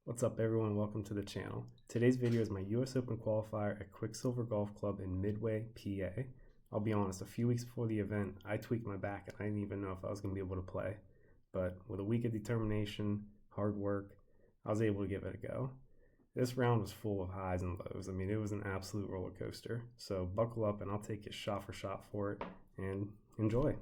What's up everyone, welcome to the channel. Today's video is my US Open Qualifier at Quicksilver Golf Club in Midway, PA. I'll be honest, a few weeks before the event, I tweaked my back and I didn't even know if I was going to be able to play. But with a week of determination, hard work, I was able to give it a go. This round was full of highs and lows. I mean, it was an absolute roller coaster. So buckle up and I'll take you shot for shot for it and enjoy.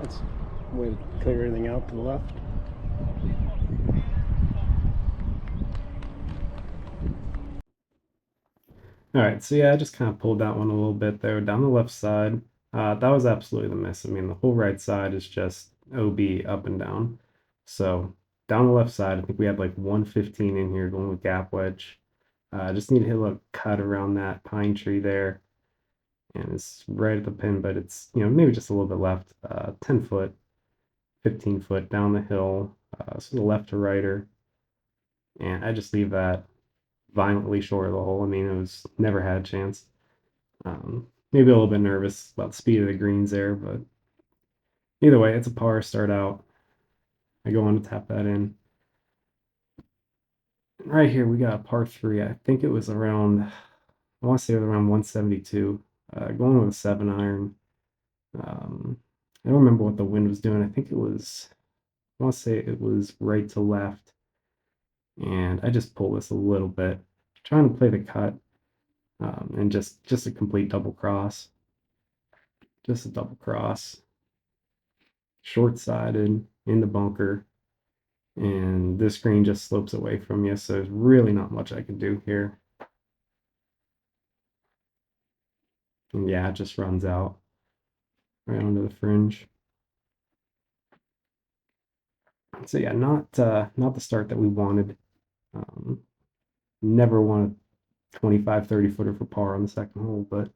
That's a way to clear everything out to the left. Alright, so yeah, I just kind of pulled that one a little bit there down the left side. That was absolutely the miss. I mean, the whole right side is just OB up and down. So down the left side, I think we had like 115 in here going with gap wedge. Just need to hit a little cut around that pine tree there. And it's right at the pin, but it's, maybe just a little bit left. 10 foot, 15 foot down the hill. So the left to righter. And I just leave that violently short of the hole. I mean, it was never had a chance. Maybe a little bit nervous about the speed of the greens there, but either way, it's a par start out. I go on to tap that in. And right here, we got a par 3. I think it was around, I want to say it was around 172. Going with a 7 iron. I don't remember what the wind was doing. I think it was, I want to say it was right to left. And I just pull this a little bit, trying to play the cut. And just a complete double cross. Just a double cross. Short-sided in the bunker, and this green just slopes away from you, so there's really not much I can do here. And yeah, it just runs out right onto the fringe. So yeah, not the start that we wanted. Never wanted 25-30 footer for par on the second hole, but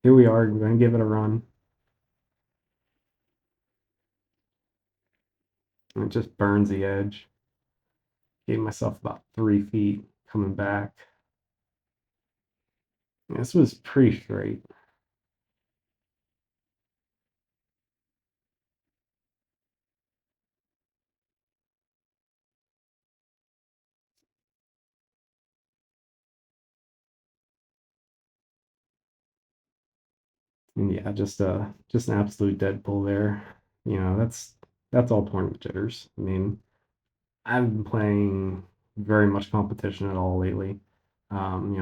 here we are. I'm going to give it a run. And it just burns the edge. Gave myself about 3 feet coming back. And this was pretty straight. And yeah, just an absolute dead pull there. That's all tournament jitters. I mean, I haven't been playing very much competition at all lately.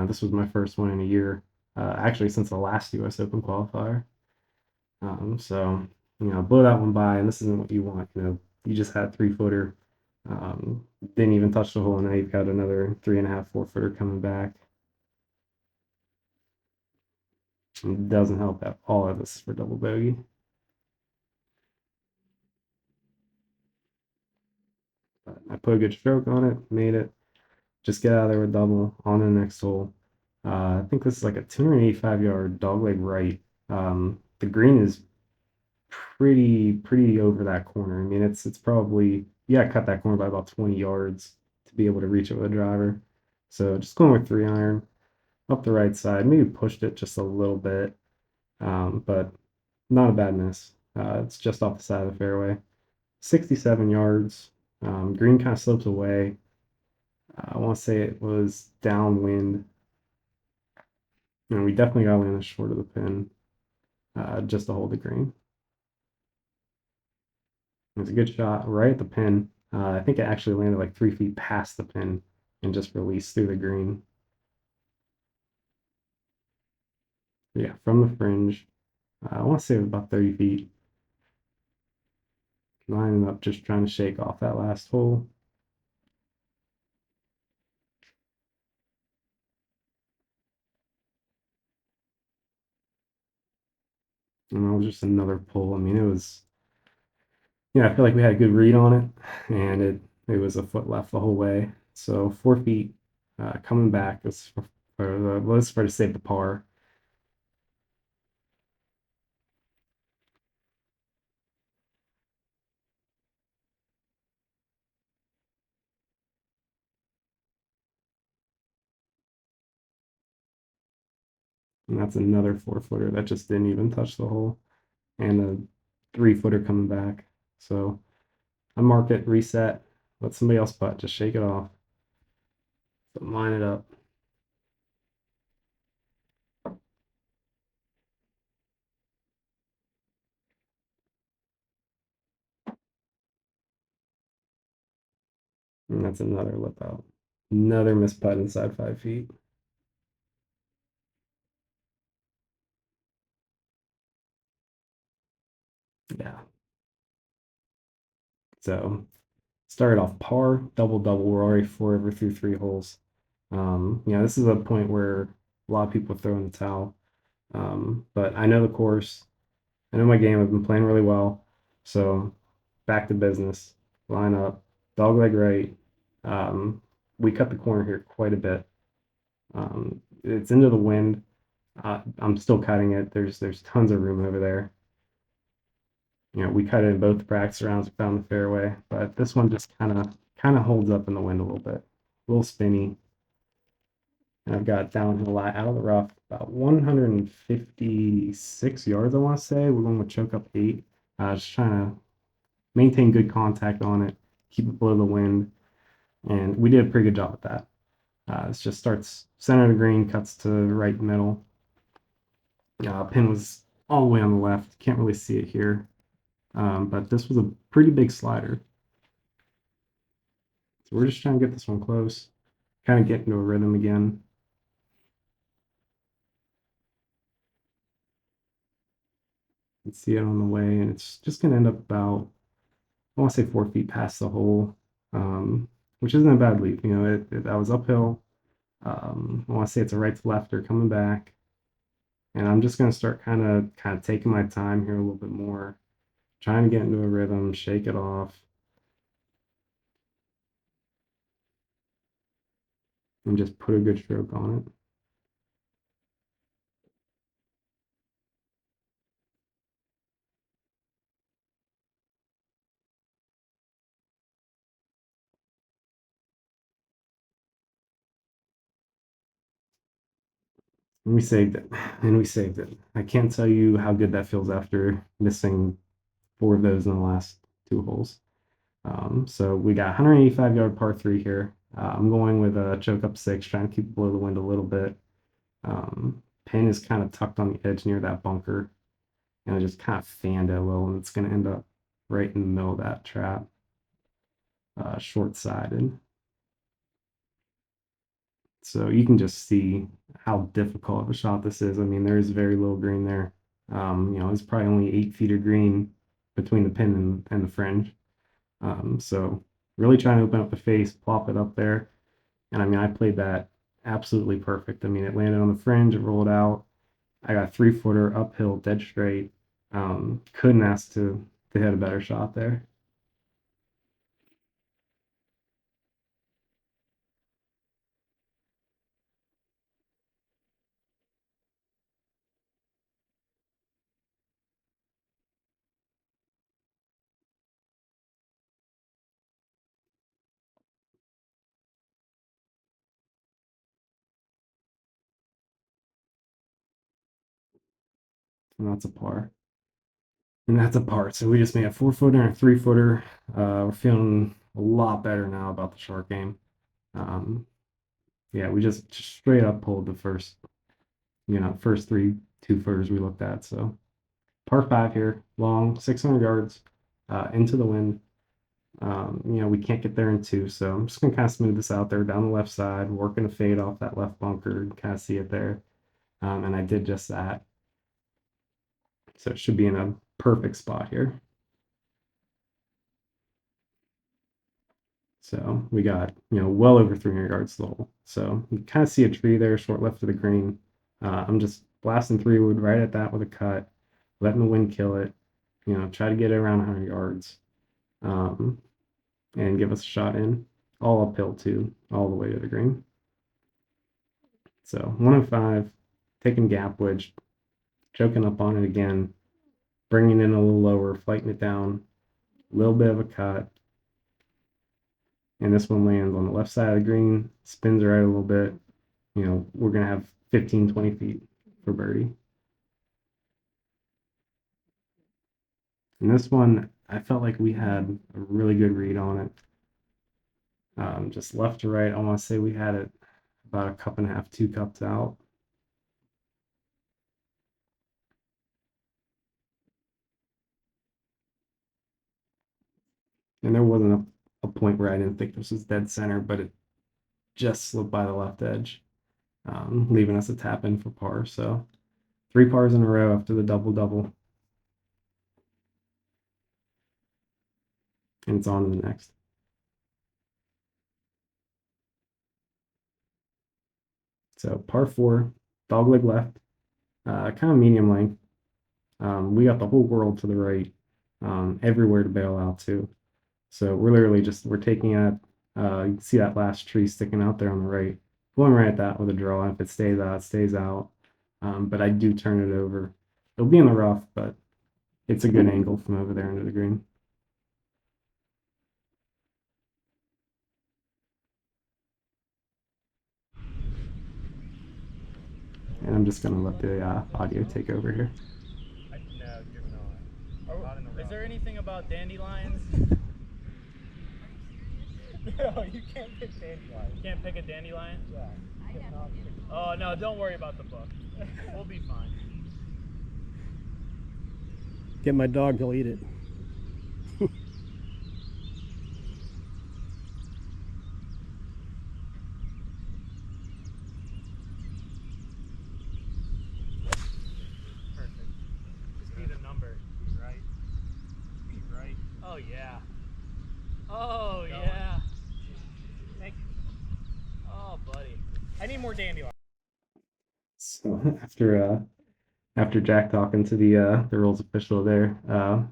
This was my first one in a year, actually since the last US Open qualifier. So blow that one by, and this isn't what you want. You just had 3-footer, didn't even touch the hole, and now you've got another 3.5, 4-footer coming back. It doesn't help at all that this is for double bogey. But I put a good stroke on it, made it. Just get out of there with double on the next hole. I think this is like a 285-yard dogleg right. The green is pretty over that corner. I mean, it's probably, yeah, cut that corner by about 20 yards to be able to reach it with a driver. So just going with 3 iron up the right side. Maybe pushed it just a little bit, but not a bad miss. It's just off the side of the fairway. 67 yards. Green kind of slopes away. I want to say it was downwind. We definitely got to land this short of the pin, just to hold the green. It was a good shot right at the pin. I think it actually landed like 3 feet past the pin and just released through the green. Yeah, from the fringe. I want to say it was about 30 feet. Lining up, just trying to shake off that last hole. And it was just another pull. I mean, it was, I feel like we had a good read on it, and it was a foot left the whole way. So 4 feet coming back was for to save the par. And that's another 4 footer that just didn't even touch the hole, and a 3 footer coming back. So I mark it, reset, let somebody else putt, just shake it off, line it up. And that's another lip out. Another missed putt inside 5 feet. Yeah. So started off par, double double. We're already 4 over through 3 holes. This is a point where a lot of people throw in the towel. But I know the course. I know my game. I've been playing really well. So back to business. Line up, dog leg right. Um, we cut the corner here quite a bit. It's into the wind. I'm still cutting it. There's tons of room over there. We cut it in both practice rounds. We found the fairway, but this one just kind of holds up in the wind a little bit, a little spinny. And I've got downhill out of the rough about 156 yards, I want to say. We're going with choke up 8. Just trying to maintain good contact on it, keep it below the wind, and we did a pretty good job with that. This just starts center of the green, cuts to right middle. Pin was all the way on the left. Can't really see it here, but this was a pretty big slider. So we're just trying to get this one close, kind of get into a rhythm again. You can see it on the way, and it's just going to end up about, I want to say 4 feet past the hole, which isn't a bad leap. I was uphill. I want to say it's a right to lefter coming back, and I'm just going to start kind of taking my time here a little bit more, trying to get into a rhythm, shake it off, and just put a good stroke on it. And we saved it, and we saved it. I can't tell you how good that feels after missing 4 of those in the last 2 holes. So we got 185-yard par 3 here. I'm going with a choke up 6, trying to keep it below the wind a little bit. Pin is kind of tucked on the edge near that bunker, and I just kind of fanned it a little, and it's going to end up right in the middle of that trap, short-sided. So you can just see how difficult of a shot this is. I mean, there is very little green there. It's probably only 8 feet of green between the pin and the fringe. So really trying to open up the face, plop it up there. And I mean, I played that absolutely perfect. I mean, it landed on the fringe, it rolled out. I got 3 footer uphill, dead straight. Couldn't ask to hit a better shot there. And that's a par. And that's a par. So we just made a 4 footer and a 3 footer. We're feeling a lot better now about the short game. Um, yeah, we just straight up pulled the first 3 2 footers we looked at. So par 5 here, long, 600 yards, into the wind. We can't get there in 2, so I'm just gonna kind of smooth this out there down the left side, working a fade off that left bunker, kind of see it there. And I did just that. So it should be in a perfect spot here. So we got, well over 300 yards to the hole. So you kind of see a tree there, short left of the green. I'm just blasting 3 wood right at that with a cut, letting the wind kill it, try to get it around 100 yards, um, and give us a shot in. All uphill too, all the way to the green. So 105, taking gap wedge, choking up on it again, bringing in a little lower, flighting it down, a little bit of a cut, and this one lands on the left side of the green, spins right a little bit. We're going to have 15, 20 feet for birdie. And this one, I felt like we had a really good read on it. Just left to right, I want to say we had it about a cup and a half, 2 cups out. And there wasn't a point where I didn't think this was dead center, but it just slipped by the left edge, leaving us a tap in for par. So 3 pars in a row after the double double, and it's on to the next. So par 4, dogleg left, kind of medium length. We got the whole world to the right, everywhere to bail out to. So we're literally we're taking it. You can see that last tree sticking out there on the right, going right at that with a draw. If it stays out, it stays out. But I do turn it over. It'll be in the rough, but it's a good angle from over there into the green. And I'm just gonna let the audio take over here. No, you're not. Not in the rough. Is there anything about dandelions? No, you can't pick dandelions. You can't pick a dandelion? Yeah. Oh, no, don't worry about the book. We'll be fine. Get my dog, he'll eat it. Perfect. Just need a number. He's right. He's right. Oh, yeah. Oh, yeah. Thank you. Oh, buddy. I need more dandelions. So after Jack talking to the rules official there,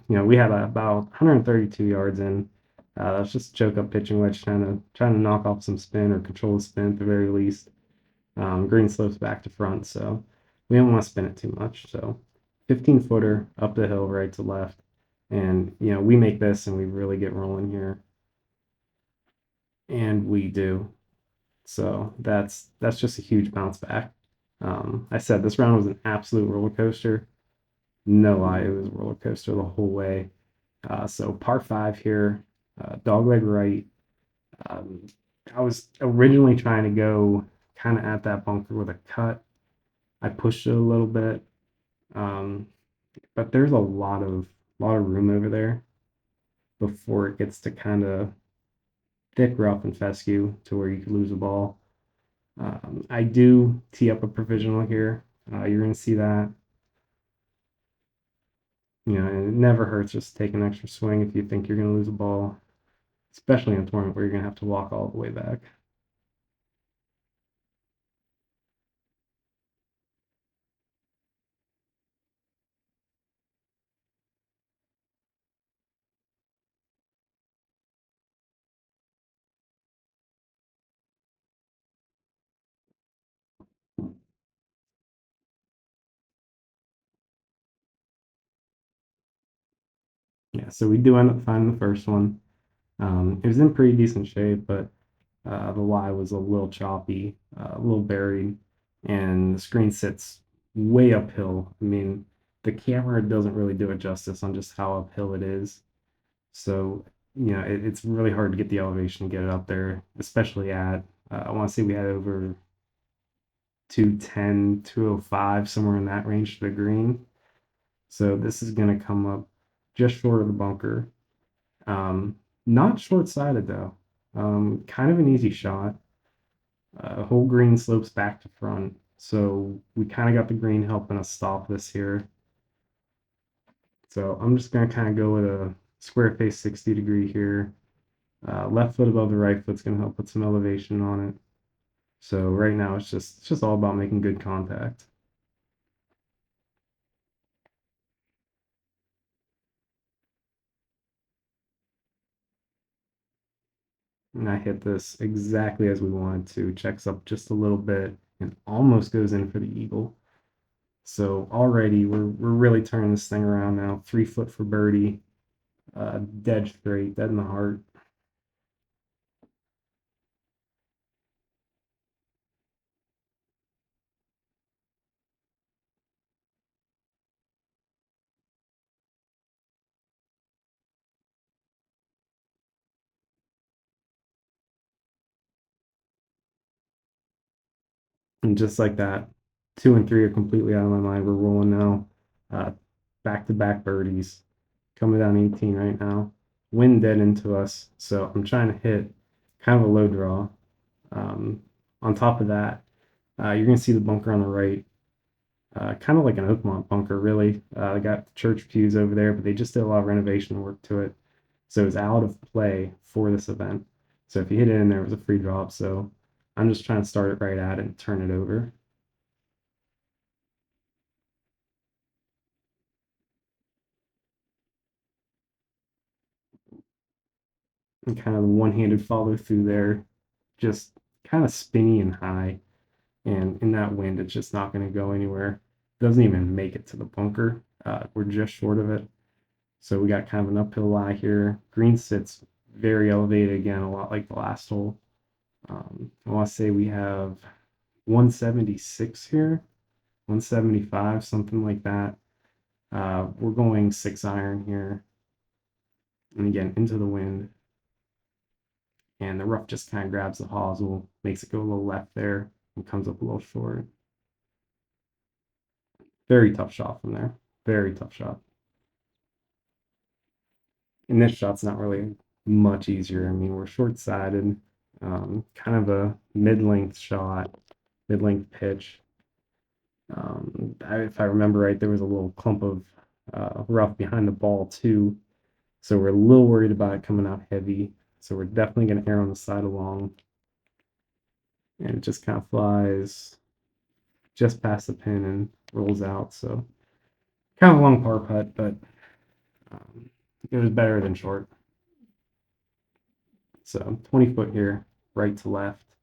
we had about 132 yards in. That's just choke up pitching wedge, trying to knock off some spin or control the spin at the very least. Green slopes back to front, so we didn't want to spin it too much. So 15-footer up the hill, right to left, and we make this and we really get rolling here, and we do. So that's just a huge bounce back. I said this round was an absolute roller coaster. No lie, it was a roller coaster the whole way. So par 5 here, dogleg right. I was originally trying to go kind of at that bunker with a cut. I pushed it a little bit, but there's a lot of room over there before it gets to kind of thick, rough, and fescue to where you could lose a ball. I do tee up a provisional here. You're going to see that. And it never hurts just to take an extra swing if you think you're going to lose a ball, especially in a tournament where you're going to have to walk all the way back. Yeah, so we do end up finding the first one. It was in pretty decent shape, but the lie was a little choppy, a little buried, and the screen sits way uphill. I mean, the camera doesn't really do it justice on just how uphill it is. So, it's really hard to get the elevation to get it up there, especially at, I want to say we had over 210, 205, somewhere in that range to the green. So this is going to come up just short of the bunker. Not short-sided though. Kind of an easy shot. Whole green slopes back to front. So we kind of got the green helping us stop this here. So I'm just going to kind of go with a square face 60-degree here. Left foot above the right foot's going to help put some elevation on it. So right now it's just all about making good contact. And I hit this exactly as we wanted to. Checks up just a little bit and almost goes in for the eagle. So already we're really turning this thing around now. 3 foot for birdie, dead straight, dead in the heart. And just like that, 2 and 3 are completely out of my mind. We're rolling now. Back to back birdies. Coming down 18 right now. Wind dead into us. So I'm trying to hit kind of a low draw. Um, on top of that, you're going to see the bunker on the right. Kind of like an Oakmont bunker, really. They got the church pews over there, but they just did a lot of renovation work to it. So it's out of play for this event. So if you hit it in there, it was a free drop. So I'm just trying to start it right at it and turn it over. And kind of one-handed follow through there, just kind of spinny and high. And in that wind, it's just not going to go anywhere. Doesn't even make it to the bunker. We're just short of it. So we got kind of an uphill lie here. Green sits very elevated again, a lot like the last hole. I want to say we have 176 here, 175, something like that. We're going 6 iron here. And again, into the wind. And the rough just kind of grabs the hosel, makes it go a little left there, and comes up a little short. Very tough shot from there. Very tough shot. And this shot's not really much easier. I mean, we're short-sided, kind of a mid-length shot, mid-length pitch. If I remember right, there was a little clump of rough behind the ball too, so we're a little worried about it coming out heavy. So we're definitely going to err on the side along, and it just kind of flies just past the pin and rolls out. So kind of a long par putt, but it was better than short. So 20 foot here, right to left,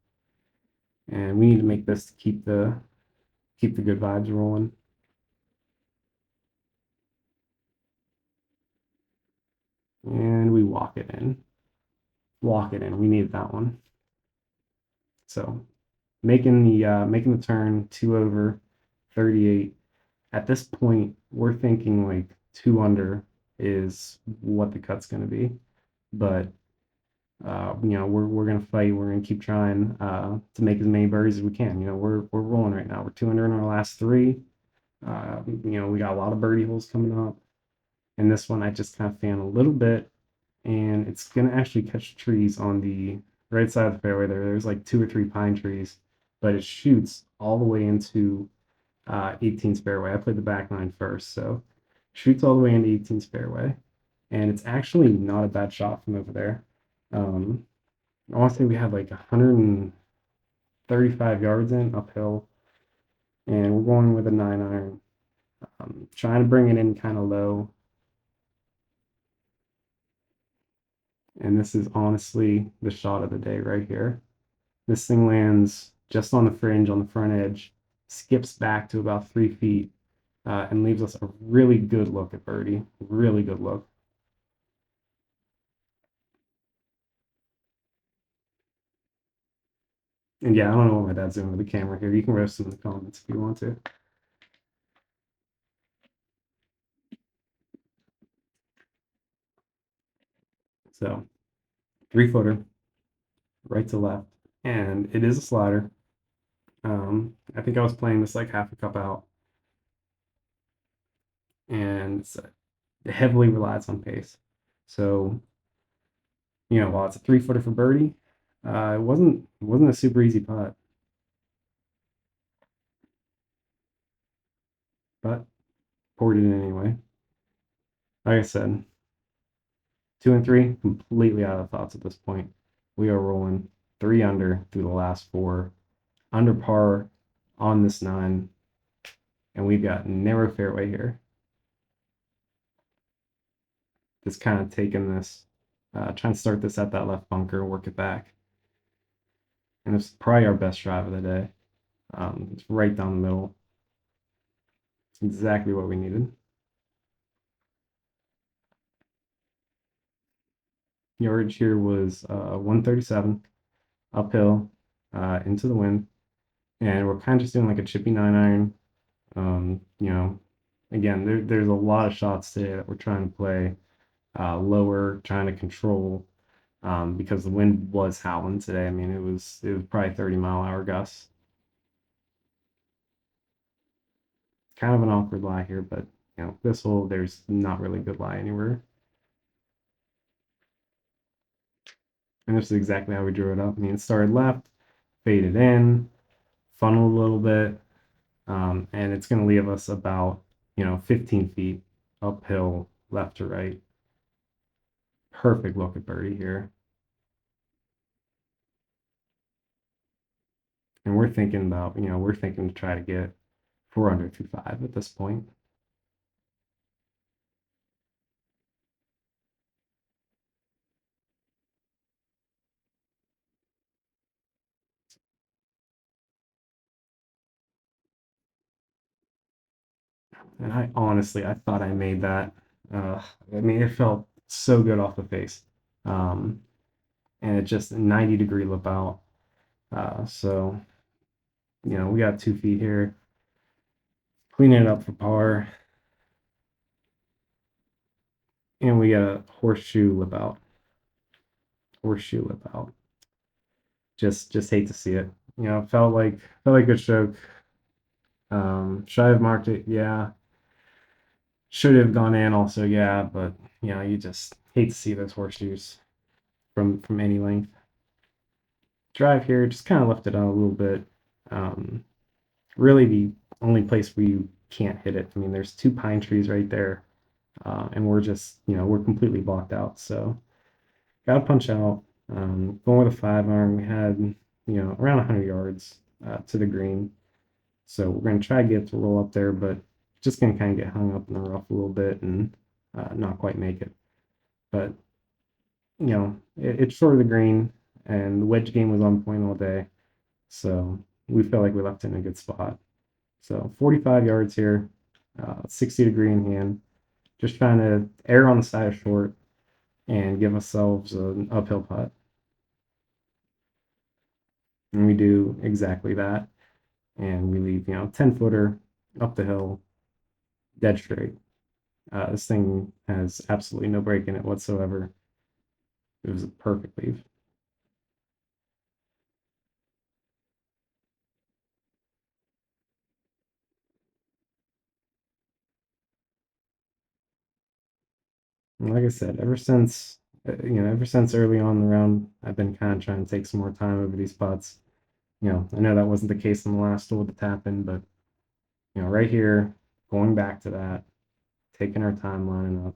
and we need to make this to keep the good vibes rolling. And we walk it in. Walk it in. We needed that one. So making the turn 2 over 38. At this point, we're thinking like 2 under is what the cut's going to be, but we're gonna fight. We're gonna keep trying to make as many birdies as we can. We're rolling right now. We're 2 under in our last three. We got a lot of birdie holes coming up, and this one I just kind of fan a little bit, and it's gonna actually catch trees on the right side of the fairway there. There's like 2 or 3 pine trees, but it shoots all the way into 18's fairway. I played the back nine first, so shoots all the way into 18's fairway, and it's actually not a bad shot from over there. Um, I want to say we have like 135 yards in uphill, and we're going with a 9 iron. Trying to bring it in kind of low. And this is honestly the shot of the day right here. This thing lands just on the fringe, on the front edge, skips back to about 3 feet, and leaves us a really good look at birdie. Really good look. And yeah, I don't know what my dad's doing with the camera here. You can roast him in the comments if you want to. So, 3 footer, right to left. And it is a slider. I think I was playing this like half a cup out, and it heavily relies on pace. So, while it's a 3 footer for birdie, it wasn't a super easy putt, but poured it in anyway. Like I said, 2 and 3, completely out of thoughts at this point. We are rolling 3 under through the last four, under par on this nine, and we've got narrow fairway here. Just kind of taking this Trying to start this at that left bunker, work it back. And it's probably our best drive of the day. It's right down the middle. It's exactly what we needed. Yardage here was 137 uphill into the wind. And we're kind of just doing like a chippy 9 iron. Again, there's a lot of shots today that we're trying to play lower, trying to control because the wind was howling today. I mean, it was probably 30-mile-an-hour gusts. Kind of an awkward lie here, but this hole there's not really good lie anywhere. And this is exactly how we drew it up. I mean, it started left, faded in, funneled a little bit, and it's going to leave us about 15 feet uphill, left to right. Perfect look at birdie here. And we're thinking about, we're thinking to try to get 4 under 2.5 at this point. And I thought I made that. I mean, it felt so good off the face. Um, and it's just a 90-degree lip out. So, we got 2 feet here. Cleaning it up for par. And we got a horseshoe lip out. Horseshoe lip out. Just hate to see it. Felt like a good stroke. Should I have marked it? Yeah. Should have gone in also, yeah, but you just hate to see those horseshoes from any length. Drive here, just kind of left it out a little bit. Um, Really the only place where you can't hit it. I mean, there's 2 pine trees right there, and we're just, we're completely blocked out. So got to punch out. Going with a 5 iron, we had, around 100 yards to the green. So we're going to try to get it to roll up there, but just going to kind of get hung up in the rough a little bit and not quite make it. But, it's short of the green, and the wedge game was on point all day. So we felt like we left it in a good spot. So 45 yards here, 60-degree in hand. Just trying to err on the side of short and give ourselves an uphill putt. And we do exactly that. And we leave, 10-footer up the hill, dead straight. This thing has absolutely no break in it whatsoever. It was a perfect leave. And like I said, ever since early on in the round, I've been kind of trying to take some more time over these putts. I know that wasn't the case in the last hole with the tap in, but right here, going back to that, taking our time lining up.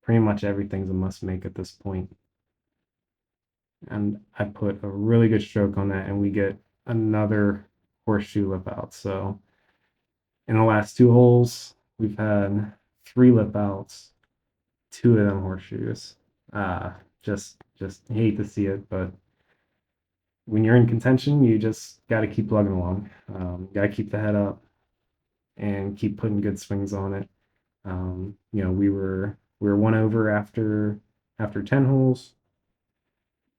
Pretty much everything's a must make at this point. And I put a really good stroke on that, and we get another horseshoe lip out. So in the last 2 holes, we've had 3 lip outs, 2 of them horseshoes. Just hate to see it, but when you're in contention, you just got to keep plugging along. Got to keep the head up and keep putting good swings on it. We were 1 over after 10 holes.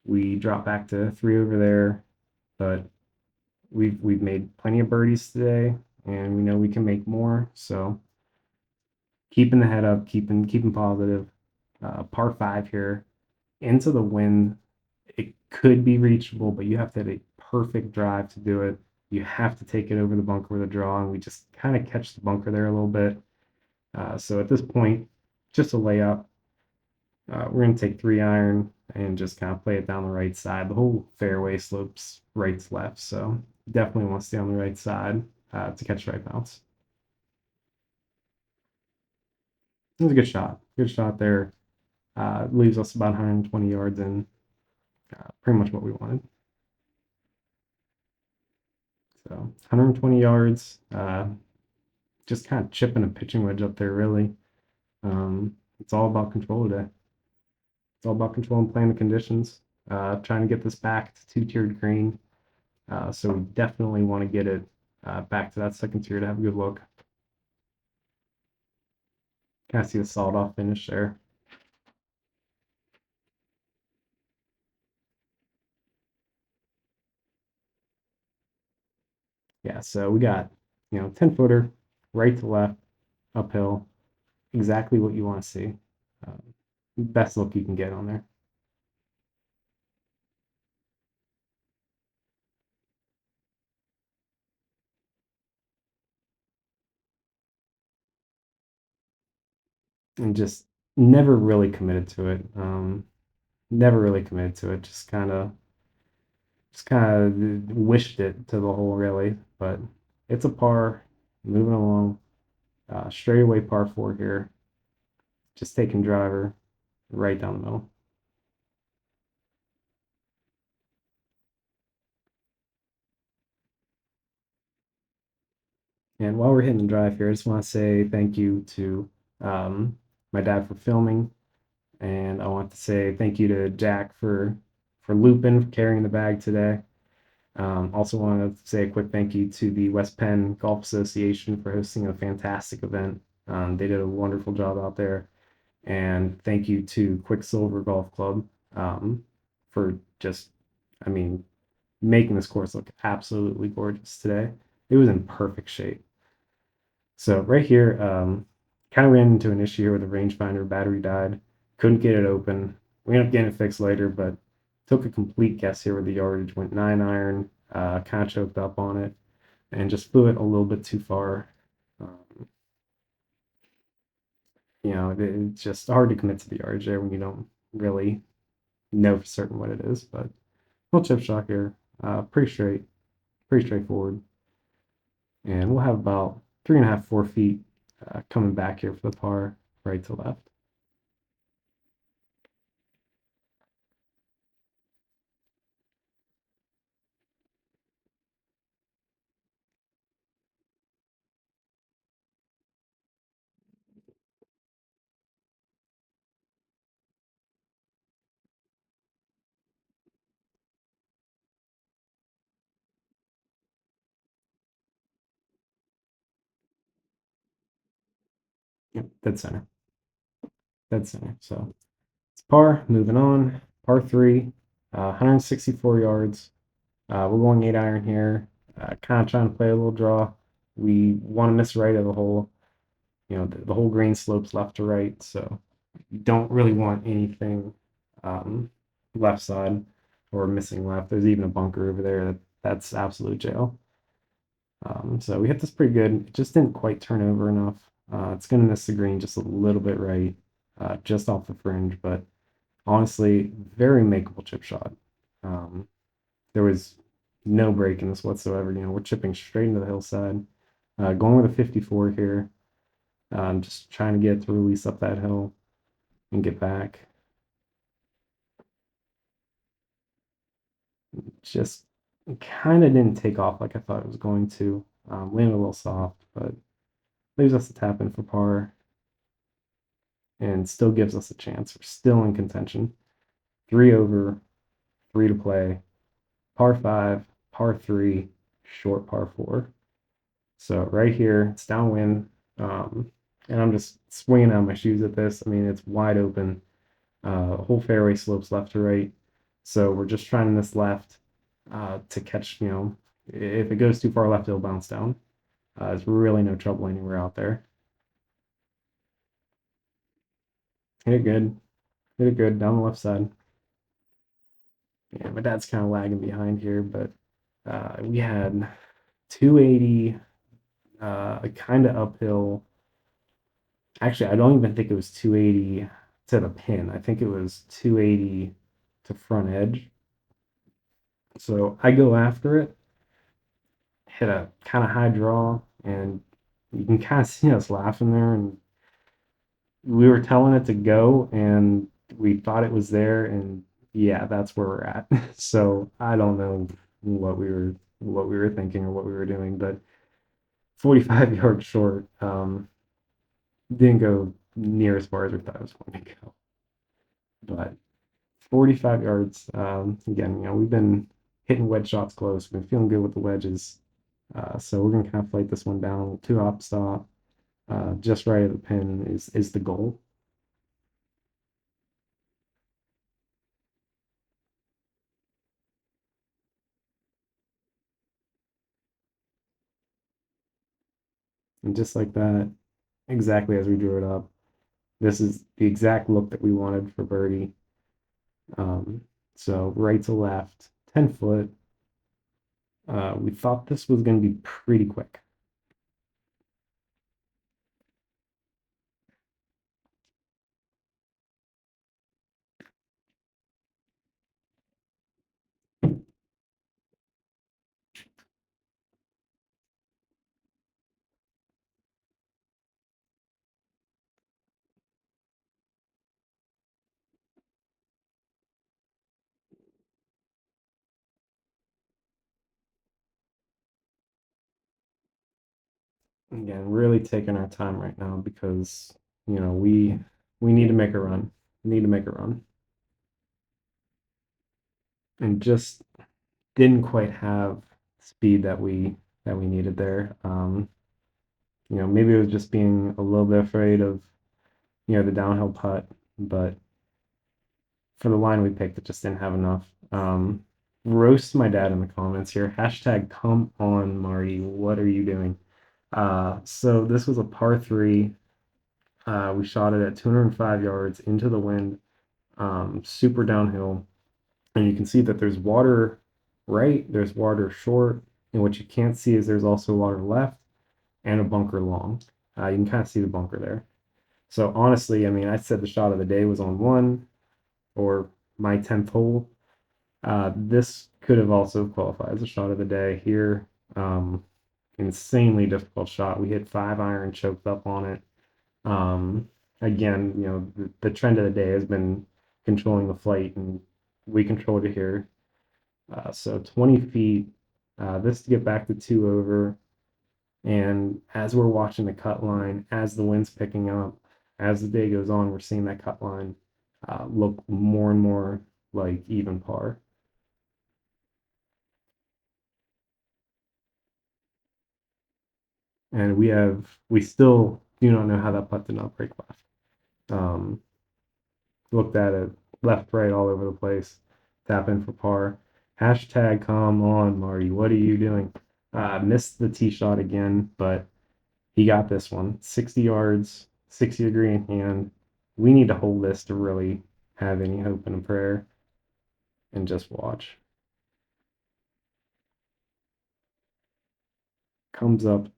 We dropped back to 3 over there, but we've made plenty of birdies today, and we know we can make more. So keeping the head up, keeping positive. Par 5 here into the wind. It could be reachable, but you have to hit a perfect drive to do it. You have to take it over the bunker with a draw, and we just kind of catch the bunker there a little bit. So at this point, just a layup. We're going to take 3 iron and just kind of play it down the right side. The whole fairway slopes right to left, so definitely want to stay on the right side to catch the right bounce. It was a good shot. Good shot there. Leaves us about 120 yards in. Pretty much what we wanted. So 120 yards. just kind of chipping a pitching wedge up there, really. It's all about control today. It's all about control and playing the conditions. Trying to get this back to two-tiered green. So we definitely want to get it back to that second tier to have a good look. Kind of see the solid off finish there. Yeah, so we got, 10-footer, right to left, uphill, exactly what you want to see. Best look you can get on there. And just never really committed to it. Never really committed to it. Just kind of wished it to the hole really, but it's a par. Moving along, straightaway par four here. Just taking driver right down the middle. And while we're hitting the drive here, I just want to say thank you to my dad for filming, and I want to say thank you to Jack for looping, for carrying the bag today. Also want to say a quick thank you to the West Penn Golf Association for hosting a fantastic event. They did a wonderful job out there. And thank you to Quicksilver Golf Club for just, I mean, making this course look absolutely gorgeous today. It was in perfect shape. So right here, kind of ran into an issue here with the rangefinder. Battery died. Couldn't get it open. We ended up getting it fixed later, but took a complete guess here with the yardage. Went 9-iron, kind of choked up on it, and just flew it a little bit too far. Um, it's just hard to commit to the yardage there when you don't really know for certain what it is. But little chip shot here, pretty straightforward. And we'll have about 3.5, 4 feet coming back here for the par, right to left. Yep, dead center. Dead center. So it's par, moving on. Par three, 164 yards. We're going 8-iron here. Kind of trying to play a little draw. We want to miss right of the hole. The whole green slopes left to right, so you don't really want anything left side or missing left. There's even a bunker over there. That's absolute jail. So we hit this pretty good. It just didn't quite turn over enough. It's going to miss the green just a little bit right, just off the fringe, but honestly, very makeable chip shot. There was no break in this whatsoever. We're chipping straight into the hillside. Going with a 54 here. Just trying to get to release up that hill and get back. Just kind of didn't take off like I thought it was going to. Landed a little soft, but leaves us to tap in for par and still gives us a chance. We're still in contention. 3 over, 3 to play. Par 5, par 3, short par 4. So right here, it's downwind. And I'm just swinging out my shoes at this. I mean, it's wide open. Whole fairway slopes left to right. So we're just trying this left to catch, if it goes too far left, it'll bounce down. There's really no trouble anywhere out there. Hit it good. Hit it good down the left side. Yeah, my dad's kind of lagging behind here, but we had 280, kind of uphill. Actually, I don't even think it was 280 to the pin. I think it was 280 to front edge. So I go after it, hit a kind of high draw, and you can kind of see us laughing there. And we were telling it to go, and we thought it was there, and yeah, that's where we're at. So I don't know what we were thinking or what we were doing, but 45 yards short. Didn't go near as far as we thought it was going to go, but 45 yards. Again, we've been hitting wedge shots close. We've been feeling good with the wedges. So we're gonna kind of fight this one down. Two hop stop, just right at the pin is the goal. And just like that, exactly as we drew it up, this is the exact look that we wanted for birdie. Um, so right to left, 10 foot. We thought this was going to be pretty quick. Again, really taking our time right now because we need to make a run. We need to make a run, and just didn't quite have speed that we needed there. Maybe it was just being a little bit afraid of the downhill putt, but for the line we picked, it just didn't have enough. Roast my dad in the comments here. Hashtag come on, Marty. What are you doing? So this was a par three. We shot it at 205 yards into the wind, super downhill. And you can see that there's water right, there's water short, and what you can't see is there's also water left and a bunker long. You can kind of see the bunker there. So honestly, I mean, I said the shot of the day was on one or my 10th hole. This could have also qualified as a shot of the day here. Insanely difficult shot. We hit 5-iron, choked up on it. Again, the trend of the day has been controlling the flight, and we controlled it here. So 20 feet. This to get back to 2 over. And as we're watching the cut line, as the wind's picking up, as the day goes on, we're seeing that cut line look more and more like even par. And we still do not know how that putt did not break left. Um, Looked at it left, right, all over the place. Tap in for par. Hashtag come on, Marty. What are you doing? Missed the tee shot again, but he got this one. 60 yards, 60 degree in hand. We need to hold this to really have any hope and a prayer. And just watch. Comes up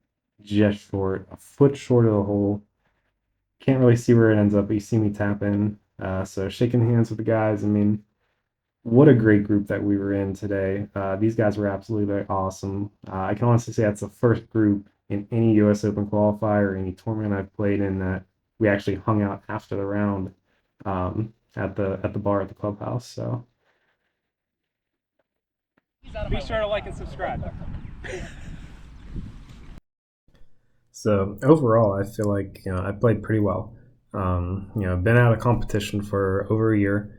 just short, a foot short of the hole. Can't really see where it ends up, but you see me tap in. So shaking hands with the guys. I mean, what a great group that we were in today. These guys were absolutely awesome. I can honestly say that's the first group in any US Open qualifier, any tournament I've played in that we actually hung out after the round at the bar at the clubhouse. So Be sure to like and subscribe. So overall, I feel like I played pretty well. Been out of competition for over a year.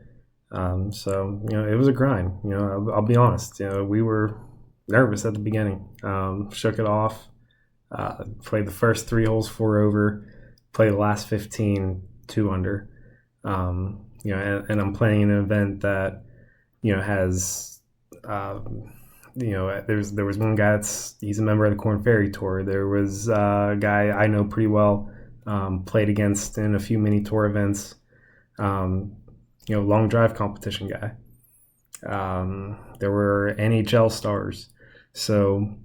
So it was a grind. I'll be honest. We were nervous at the beginning. Shook it off. Played the first 3 holes 4 over. Played the last 15 2 under. And I'm playing an event that has. There was one guy he's a member of the Corn Ferry Tour. There was a guy I know pretty well, played against in a few mini tour events. Long drive competition guy. There were NHL stars. So,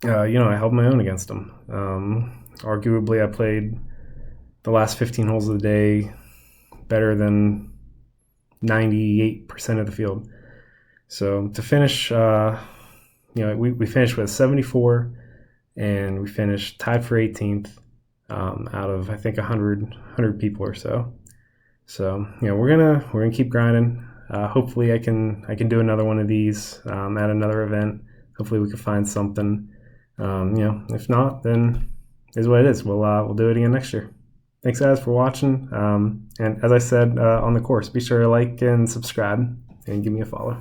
I held my own against them. Arguably, I played the last 15 holes of the day better than 98% of the field. So to finish, we finished with 74, and we finished tied for 18th out of I think 100 people or so. So we're gonna keep grinding. Hopefully, I can do another one of these at another event. Hopefully, we can find something. If not, then is what it is. We'll do it again next year. Thanks, guys, for watching. And as I said on the course, be sure to like and subscribe and give me a follow.